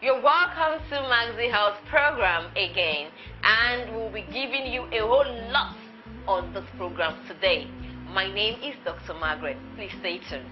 You're welcome to Maxi Health program again, and we'll be giving you a whole lot on this program today. My name is Dr. Margaret. Please stay tuned.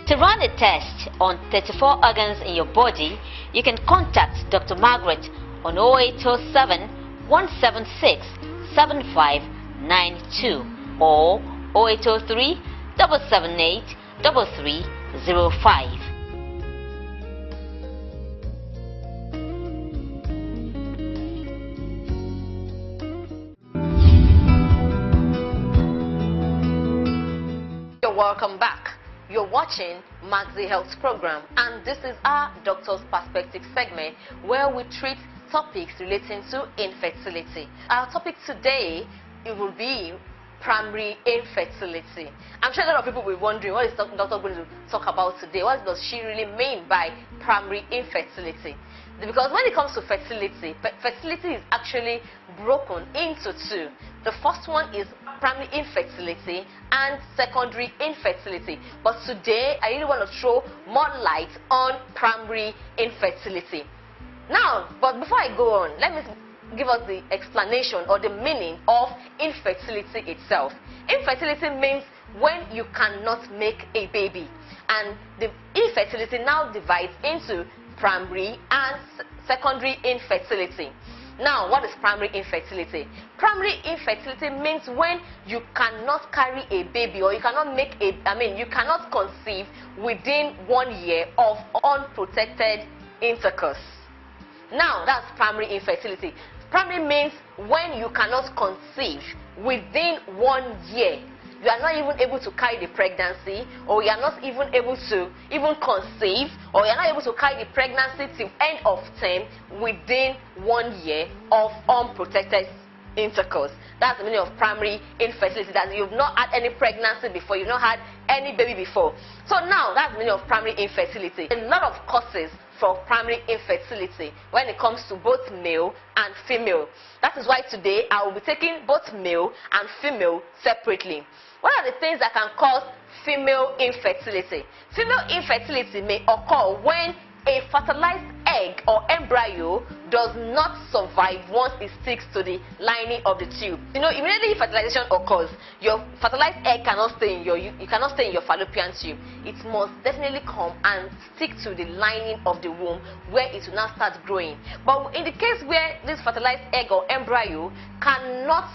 To run a test on 34 organs in your body, you can contact Dr. Margaret on 0807 176 7592 or 0803 778 3305. You're welcome back. You're watching Maxi Health program, and this is our Doctor's Perspective segment where we treat topics relating to infertility. Our topic today, it will be primary infertility. I'm sure a lot of people will be wondering, what is the doctor going to talk about today? What does she really mean by primary infertility? Because when it comes to fertility, fertility is actually broken into two. The first one is primary infertility and secondary infertility. But today, I really want to throw more light on primary infertility. Now, but before I go on, let me give us the explanation or the meaning of infertility itself. Infertility means when you cannot make a baby. And the infertility now divides into primary and secondary infertility. Now, what is primary infertility? Primary infertility means when you cannot carry a baby, or you cannot make you cannot conceive within 1 year of unprotected intercourse. Now, that's primary infertility. Primary means when you cannot conceive within 1 year. You are not even able to carry the pregnancy, or you are not even able to conceive, or you are not able to carry the pregnancy till end of term within 1 year of unprotected intercourse. That's the meaning of primary infertility, that you've not had any pregnancy before, you've not had any baby before. So now, that's the meaning of primary infertility. A lot of causes for primary infertility when it comes to both male and female. That is why today I will be taking both male and female separately. What are the things that can cause female infertility? Female infertility may occur when a fertilized egg or embryo does not survive once it sticks to the lining of the tube. You know, immediately fertilization occurs, your fertilized egg cannot stay in you cannot stay in your fallopian tube. It must definitely come and stick to the lining of the womb, where it will now start growing. But in the case where this fertilized egg or embryo cannot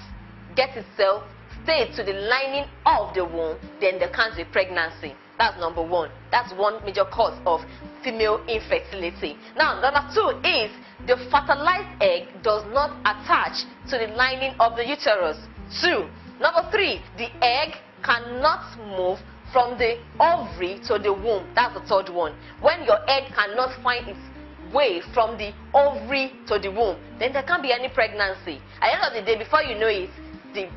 get itself stay to the lining of the womb, then there can't be pregnancy. That's number one. That's one major cause of female infertility. Now, number two is the fertilized egg does not attach to the lining of the uterus. Two. Number three, the egg cannot move from the ovary to the womb. That's the third one. When your egg cannot find its way from the ovary to the womb, then there can't be any pregnancy. At the end of the day, before you know it, the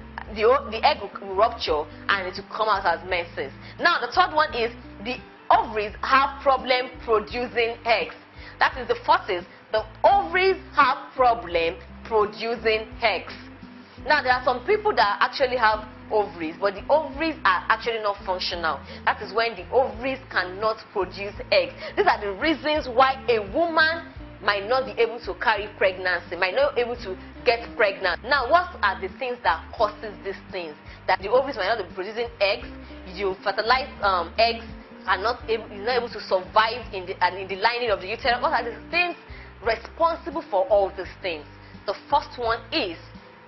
egg will rupture and it will come out as menses. Now, the third one is the ovaries have problem producing eggs. That is, the first is the ovaries have problem producing eggs. Now, there are some people that actually have ovaries, but the ovaries are actually not functional. That is when the ovaries cannot produce eggs. These are the reasons why a woman might not be able to carry pregnancy, might not be able to get pregnant. Now, what are the things that causes these things? That the ovaries might not be producing eggs, you fertilize eggs are not able to survive in the lining of the uterus. What are the things responsible for all these things? The first one is,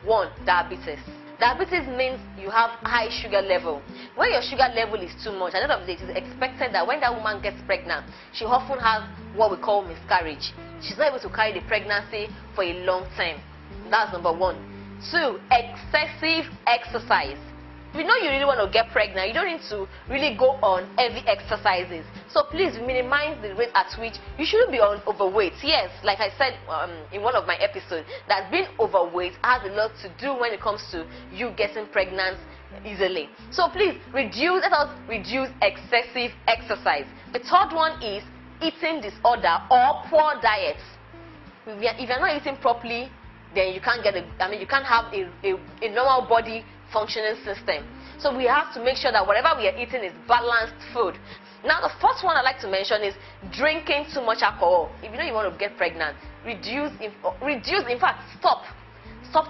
one, diabetes. Diabetes means you have high sugar level. When your sugar level is too much, at the end of the day, it is expected that when that woman gets pregnant, she often has what we call miscarriage. She's not able to carry the pregnancy for a long time. That's number one. Two, excessive exercise. If you know you really want to get pregnant, you don't need to really go on heavy exercises. So please minimize the rate at which you shouldn't be overweight. Yes, like I said in one of my episodes, that being overweight has a lot to do when it comes to you getting pregnant easily. So please let us reduce excessive exercise. The third one is eating disorder or poor diet. If you're not eating properly, then you can't get you can't have a normal body functioning system. So we have to make sure that whatever we are eating is balanced food. Now, the first one I'd like to mention is drinking too much alcohol. If you know you want to get pregnant, reduce, in fact, stop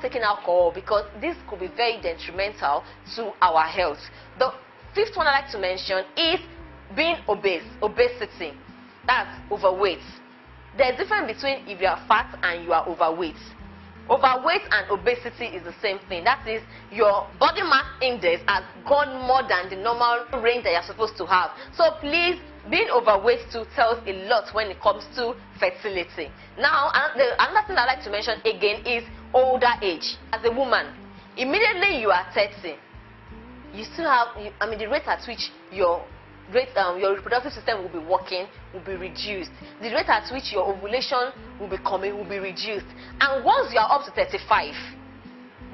taking alcohol, because this could be very detrimental to our health. The fifth one I'd like to mention is being obese, obesity. That's overweight. There's a difference between if you are fat and you are overweight. Overweight and obesity is the same thing. That is, your body mass index has gone more than the normal range that you're supposed to have. So please, being overweight too tells a lot when it comes to fertility. Now, another thing I'd like to mention again is older age. As a woman, immediately you are 30, you still have, the rate at which your reproductive system will be working will be reduced. The rate at which your ovulation will be coming will be reduced. And once you are up to 35,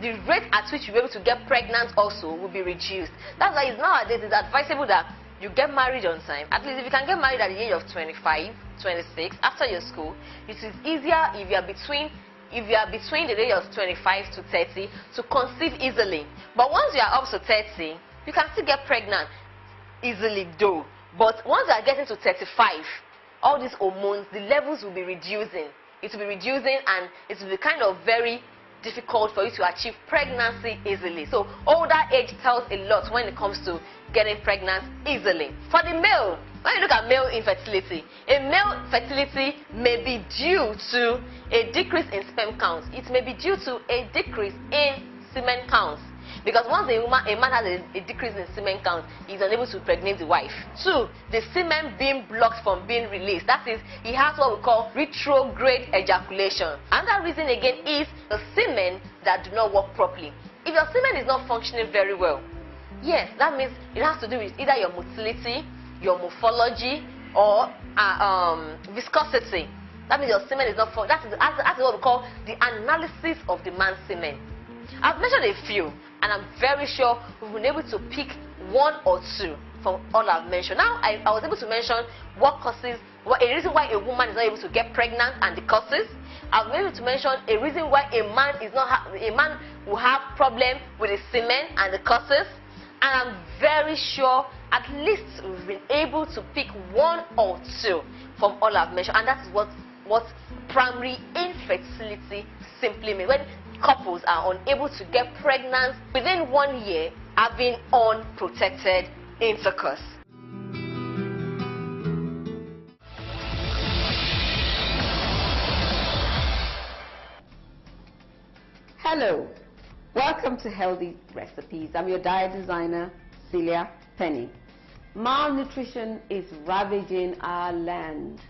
the rate at which you'll be able to get pregnant also will be reduced. That's why nowadays it's advisable that you get married on time. At least if you can get married at the age of 25, 26, after your school, it is easier if you are between the age of 25 to 30 to conceive easily. But once you are up to 30, you can still get pregnant easily though. But once you are getting to 35, all these hormones, the levels will be reducing. It will be reducing, and it will be kind of very difficult for you to achieve pregnancy easily. So older age tells a lot when it comes to getting pregnant easily. For the male, when you look at male infertility, a male fertility may be due to a decrease in sperm count. It may be due to a decrease in semen counts. Because once a man has a decrease in semen count, he is unable to impregnate the wife. 2, the semen being blocked from being released. That is, he has what we call retrograde ejaculation. Another reason again is the semen that do not work properly. If your semen is not functioning very well, yes, that means it has to do with either your motility, your morphology, or viscosity. That means your semen is not functioning. That's what we call the analysis of the man's semen. I've mentioned a few, and I'm very sure we've been able to pick 1 or 2 from all I've mentioned. Now, I was able to mention a reason why a woman is not able to get pregnant and the causes. I've been able to mention a reason why a man will have problem with his semen and the causes. And I'm very sure at least we've been able to pick 1 or 2 from all I've mentioned, and that is what primary infertility simply means. When couples are unable to get pregnant within 1 year having unprotected intercourse. Hello, welcome to Healthy Recipes. I'm your diet designer, Celia Penny. Malnutrition is ravaging our land.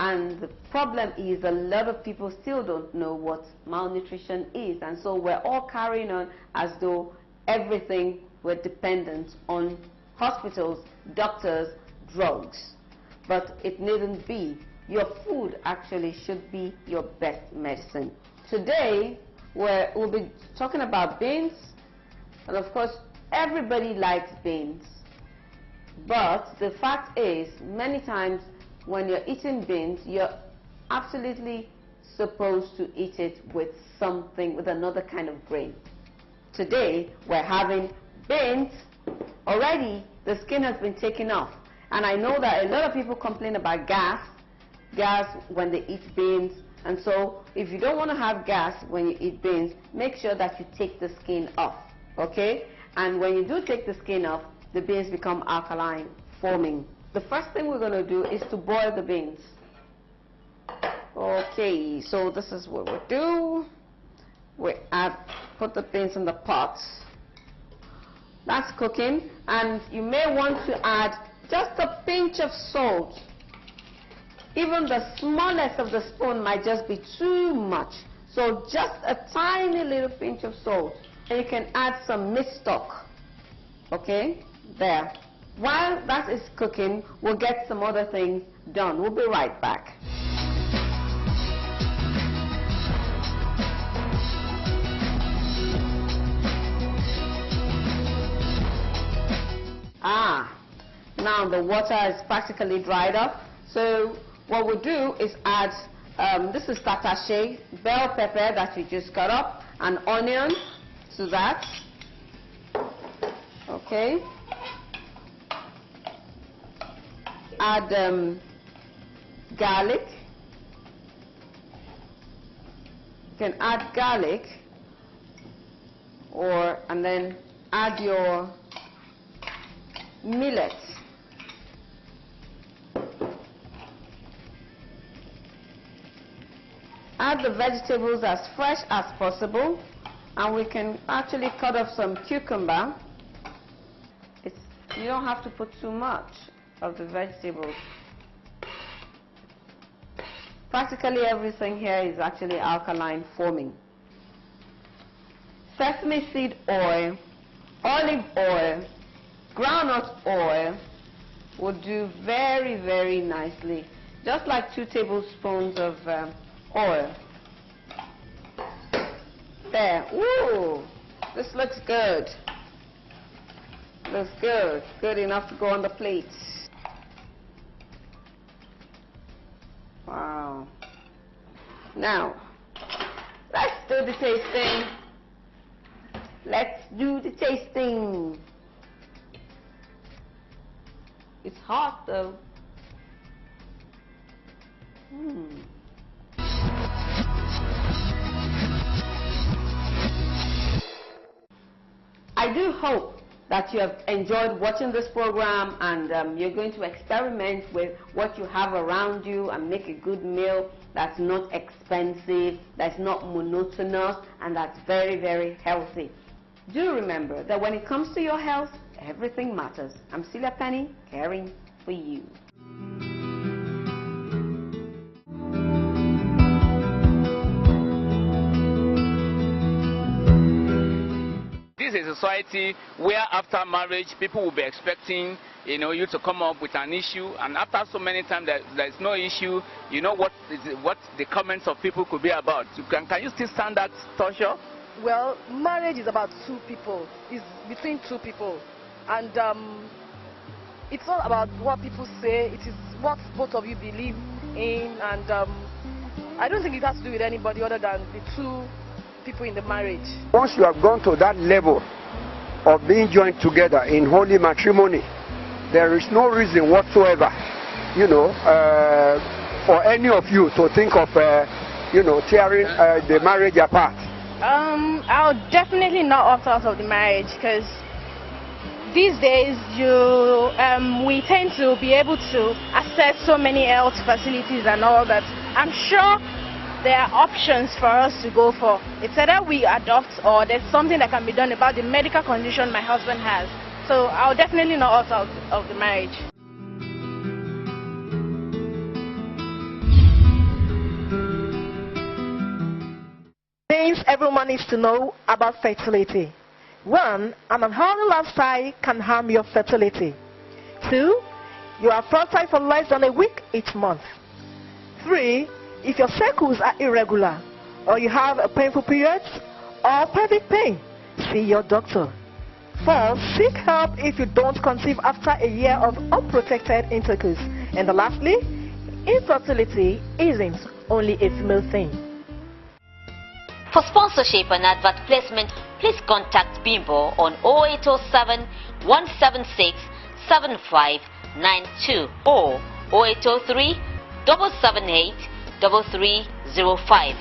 And the problem is a lot of people still don't know what malnutrition is. And so we're all carrying on as though everything were dependent on hospitals, doctors, drugs. But it needn't be. Your food actually should be your best medicine. Today, we'll be talking about beans. And of course, everybody likes beans. But the fact is, many times, when you're eating beans, you're absolutely supposed to eat it with something, with another kind of grain. Today, we're having beans. Already, the skin has been taken off. And I know that a lot of people complain about gas when they eat beans. And so, if you don't want to have gas when you eat beans, make sure that you take the skin off, okay? And when you do take the skin off, the beans become alkaline, forming. The first thing we're going to do is to boil the beans. Okay, so this is what we do. We put the beans in the pot. That's cooking, and you may want to add just a pinch of salt. Even the smallest of the spoon might just be too much. So just a tiny little pinch of salt. And you can add some meat stock. Okay, there. While that is cooking, we'll get some other things done. We'll be right back. Now the water is practically dried up. So what we'll do is add, this is tatache, bell pepper that you just cut up, an onion to that. Okay. Add garlic. You can add garlic, and then add your millet. Add the vegetables as fresh as possible, and we can actually cut off some cucumber. You don't have to put too much of the vegetables. Practically everything here is actually alkaline forming. Sesame seed oil, olive oil, groundnut oil will do very, very nicely. Just like 2 tablespoons of oil. There. Ooh, this looks good. Looks good. Good enough to go on the plate. Wow. Now, let's do the tasting. Let's do the tasting. It's hot though. I do hope that you have enjoyed watching this program, and you're going to experiment with what you have around you and make a good meal that's not expensive, that's not monotonous, and that's very, very healthy. Do remember that when it comes to your health, everything matters. I'm Celia Penny, caring for you. This is a society where after marriage people will be expecting you to come up with an issue, and after so many times there's no issue. You know what the comments of people could be about. Can you still stand that, Tosha? Well, marriage is about 2 people. It's between 2 people, and it's not about what people say. It is what both of you believe in, and I don't think it has to do with anybody other than the 2 people in the marriage. Once you have gone to that level of being joined together in holy matrimony, there is no reason whatsoever, for any of you to think of, tearing the marriage apart. I'll definitely not opt out of the marriage, because these days we tend to be able to access so many health facilities and all that. I'm sure there are options for us to go for. It's either we adopt or there's something that can be done about the medical condition my husband has. So I'll definitely not opt out of the marriage. Things everyone needs to know about fertility. 1, an unhealthy lifestyle can harm your fertility. 2, you are fertile for less than a week each month. 3, if your cycles are irregular, or you have a painful period, or pelvic pain, see your doctor. 4, seek help if you don't conceive after a year of unprotected intercourse. And lastly, infertility isn't only a female thing. For sponsorship and advert placement, please contact Bimbo on 0807 176 7592 or 0803 778 3305.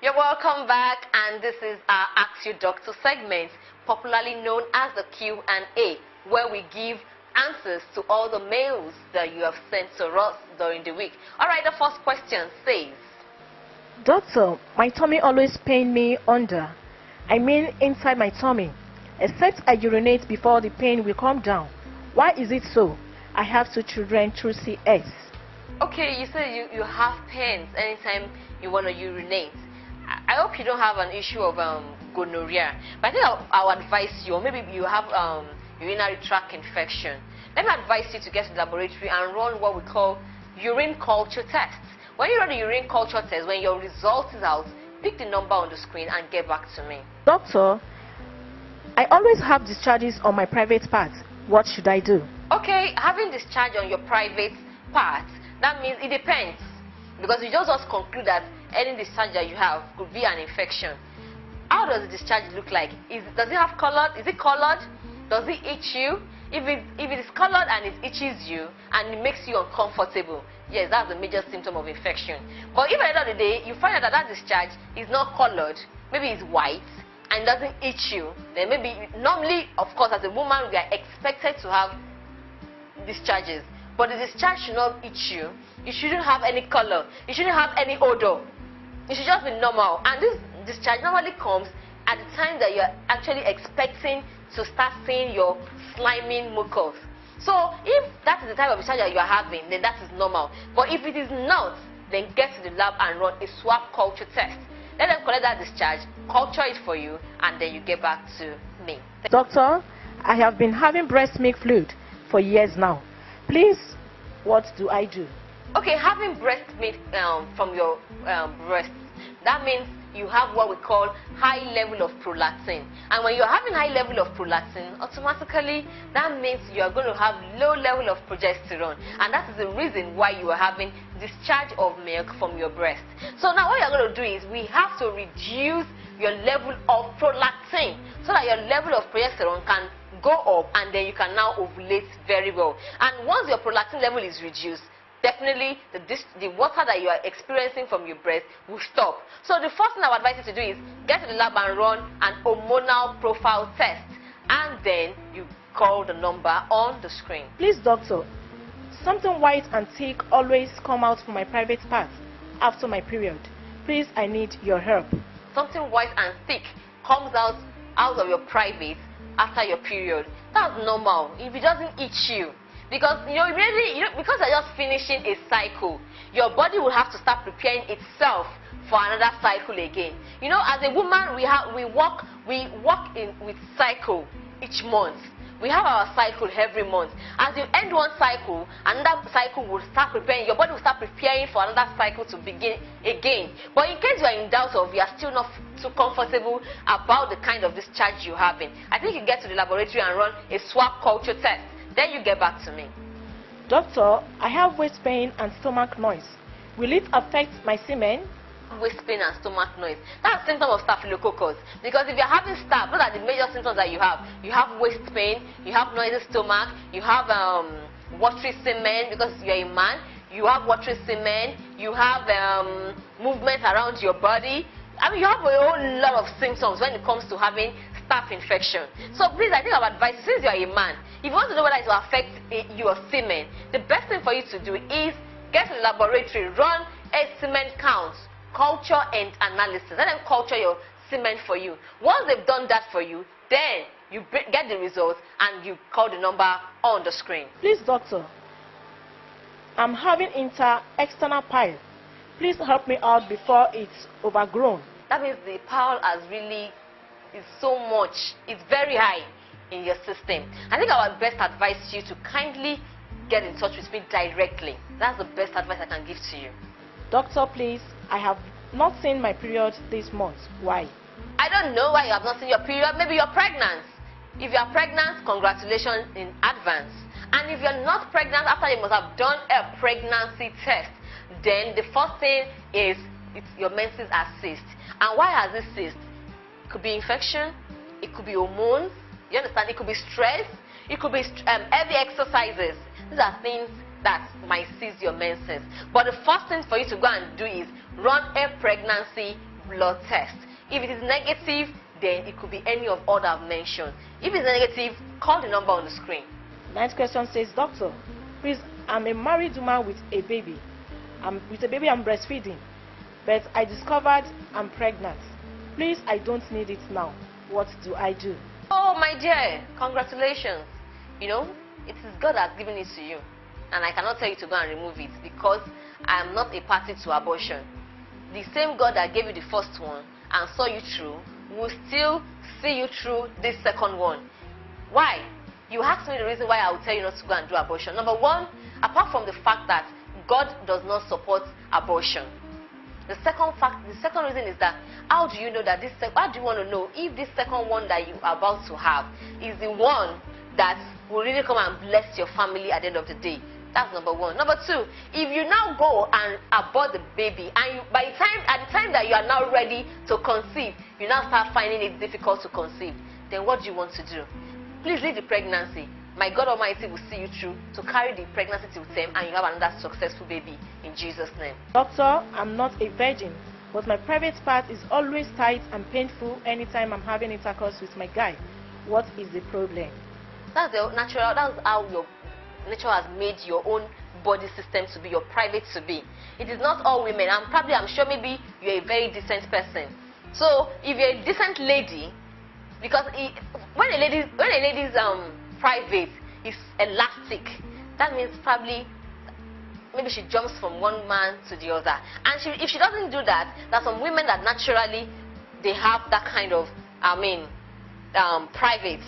You're welcome back, and this is our Ask Your Doctor segment, popularly known as the Q&A, where we give answers to all the mails that you have sent to us during the week. All right, the first question says, Doctor, my tummy always pains me inside my tummy. Except I urinate before the pain will come down. Why is it so? I have 2 children through CS. Okay, you said you have pains anytime you want to urinate. I hope you don't have an issue of gonorrhea. But I think I'll advise you, or maybe you have urinary tract infection. Let me advise you to get to the laboratory and run what we call urine culture tests. When you run a urine culture test, when your result is out, pick the number on the screen and get back to me. Doctor, I always have discharges on my private parts. What should I do? Okay, having discharge on your private parts, that means it depends. because you just conclude that any discharge that you have could be an infection. How does the discharge look like? Does it have color? Is it colored? Does it itch you? If it is colored and it itches you and it makes you uncomfortable, yes, that's a major symptom of infection. But if at the end of the day you find out that that discharge is not colored, maybe it's white and doesn't itch you, then maybe normally, of course, as a woman, we are expected to have discharges. But the discharge should not itch you. You shouldn't have any color. You shouldn't have any odor. It should just be normal. And this discharge normally comes at the time that you're actually expecting to start seeing your sliming mucus. So if that is the type of discharge that you are having, then that is normal. But if it is not, then get to the lab and run a swab culture test. Let them collect that discharge, culture it for you, and then you get back to me. Doctor, I have been having breast milk fluid for years now. Please, what do I do? Okay, having breast milk from your breast, that means you have what we call high level of prolactin. And when you're having high level of prolactin, automatically that means you are going to have low level of progesterone. And that is the reason why you are having discharge of milk from your breast. So now what you're going to do is we have to reduce your level of prolactin so that your level of progesterone can go up and then you can now ovulate very well. And once your prolactin level is reduced, definitely the water that you are experiencing from your breast will stop. So the first thing I would advise you to do is get to the lab and run an hormonal profile test, and then you call the number on the screen. Please, doctor, something white and thick always come out from my private part after my period. Please, I need your help. Something white and thick comes out of your private after your period. That's normal if it doesn't itch you. Because because you're just finishing a cycle, your body will have to start preparing itself for another cycle again. You know, as a woman, we work with cycle each month. We have our cycle every month. As you end one cycle, another cycle will start preparing. Your body will start preparing for another cycle to begin again. But in case you are in doubt or you are still not too comfortable about the kind of discharge you're having, I think you get to the laboratory and run a swab culture test. Then you get back to me. Doctor, I have waist pain and stomach noise. Will it affect my semen? Waist pain and stomach noise. That's a symptom of staphylococcus. Because if you're having staph, those are the major symptoms that you have. You have waist pain, you have noisy stomach, you have watery semen because you're a man, you have watery semen, you have movement around your body. I mean, you have a whole lot of symptoms when it comes to having staph infection. So please, I think I would advise, since you're a man, if you want to know whether it will affect your semen, the best thing for you to do is get to the laboratory, run a semen count, culture and analysis. Let them culture your semen for you. Once they've done that for you, then you get the results and you call the number on the screen. Please, doctor, I'm having external pile. Please help me out before it's overgrown. That means the pile has really is so much, it's very high in your system. I think I would best advise you to kindly get in touch with me directly. That's the best advice I can give to you. Doctor, please, I have not seen my period this month. Why? I don't know why you have not seen your period. Maybe you're pregnant. If you are pregnant, congratulations in advance. And if you're not pregnant, after you must have done a pregnancy test, then the first thing is your menses are ceased. And why has it ceased? It could be infection, it could be hormones, you understand? It could be stress, it could be heavy exercises. These are things that might cease your menses. But the first thing for you to go and do is run a pregnancy blood test. If it is negative, then it could be any of all that I've mentioned. If it's negative, call the number on the screen. Next question says, doctor, please, I'm a married woman with a baby. I'm breastfeeding, but I discovered I'm pregnant. Please, I don't need it now. What do I do? Oh, my dear, congratulations. You know, it is God that has given it to you. And I cannot tell you to go and remove it because I am not a party to abortion. The same God that gave you the first one and saw you through will still see you through this second one. Why? You asked me the reason why I will tell you not to go and do abortion. Number one, apart from the fact that God does not support abortion. The second reason is that how do you know that how do you want to know if this second one that you are about to have is the one that will really come and bless your family at the end of the day? That's number one. Number two, if you now go and abort the baby, and at the time that you are now ready to conceive, you now start finding it difficult to conceive, then what do you want to do? Please leave the pregnancy. My God Almighty will see you through to carry the pregnancy to term, and you have another successful baby in Jesus' name. Doctor, I'm not a virgin, but my private part is always tight and painful anytime I'm having intercourse with my guy. What is the problem? That's the natural. That's how your nature has made your own body system to be, your private to be. It is not all women. I'm sure maybe you're a very decent person. So if you're a decent lady, because when a lady's private is elastic, that means probably maybe she jumps from one man to the other. And if she doesn't do that, there are some women that naturally they have that kind of private.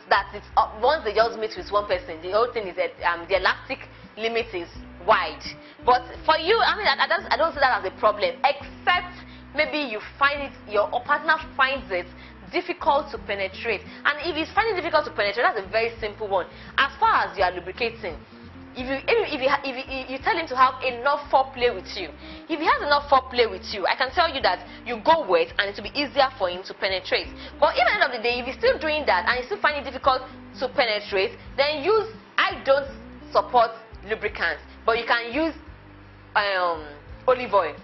That it's once they just meet with one person, the whole thing is that the elastic limit is wide. But for you, I don't see that as a problem, except maybe you find it, your partner finds it difficult to penetrate. And if he's finding it difficult to penetrate, that's a very simple one. As far as you are lubricating, if you tell him to have enough foreplay with you, if he has enough foreplay with you, I can tell you that you go wet and it will be easier for him to penetrate. But even at the end of the day, if he's still doing that and he's still finding it difficult to penetrate, then I don't support lubricants, but you can use olive oil.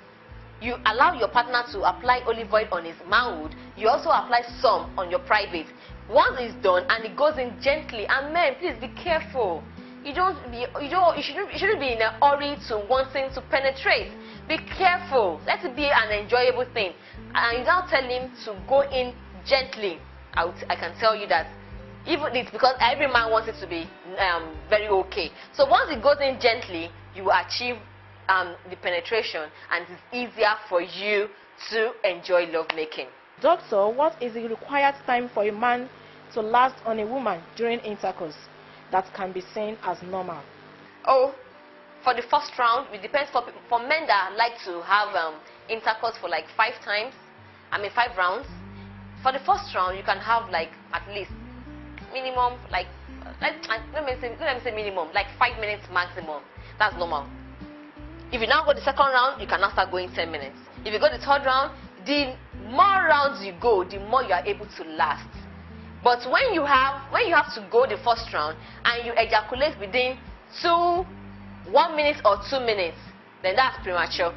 You allow your partner to apply olive oil on his manhood. You also apply some on your private. Once it's done and it goes in gently, and men, please be careful. You shouldn't be in a hurry to wanting to penetrate. Be careful. Let it be an enjoyable thing. And you now tell him to go in gently. I can tell you that even it's because every man wants it to be very okay. So once it goes in gently, you will achieve the penetration, and it's easier for you to enjoy lovemaking. Doctor, what is the required time for a man to last on a woman during intercourse that can be seen as normal? Oh, for the first round, it depends. For men that like to have intercourse for like 5 rounds. For the first round, you can have like at least minimum let me say minimum, like 5 minutes maximum. That's normal. If you now go the second round, you can now start going 10 minutes. If you go the third round, the more rounds you go, the more you are able to last. But when you have to go the first round and you ejaculate within 1 minute or 2 minutes, then that's premature.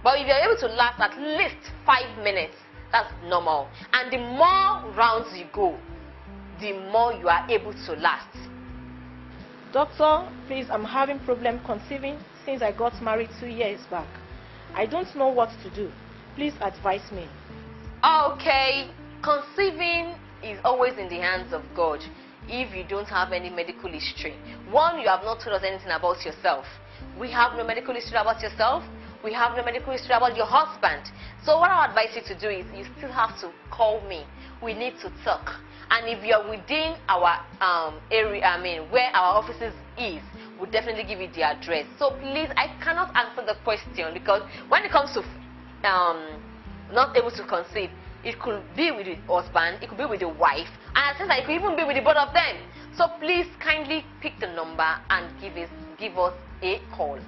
But if you're able to last at least 5 minutes, that's normal. And the more rounds you go, the more you are able to last. Doctor, please, I'm having problem conceiving since I got married 2 years back. I don't know what to do. Please advise me. Okay, conceiving is always in the hands of God if you don't have any medical history. One, you have not told us anything about yourself. We have no medical history about yourself. We have no medical history about your husband. So what I advise you to do is you still have to call me. We need to talk. And if you're within our area, where our offices is, we'll definitely give you the address. So please, I cannot answer the question because when it comes to not able to conceive, it could be with the husband, it could be with the wife, and I think that it could even be with the both of them. So please kindly pick the number and give us a call.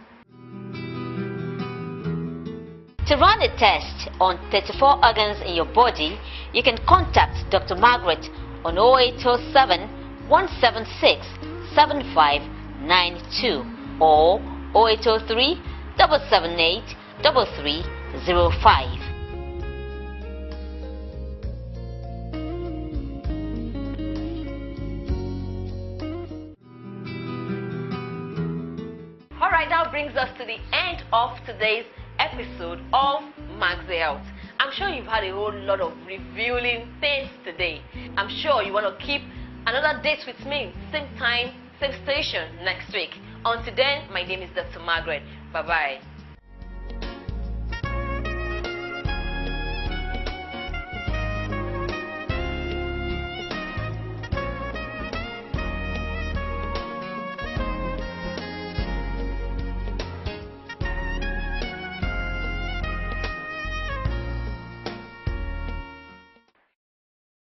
To run a test on 34 organs in your body, you can contact Dr. Margaret on 0807 176 7592 or 0803 778 3305. Alright, that brings us to the end of today's episode of Maxi Health. I'm sure you've had a whole lot of revealing things today. I'm sure you want to keep another date with me, same time, same station next week. Until then, my name is Dr. Margaret. Bye-bye.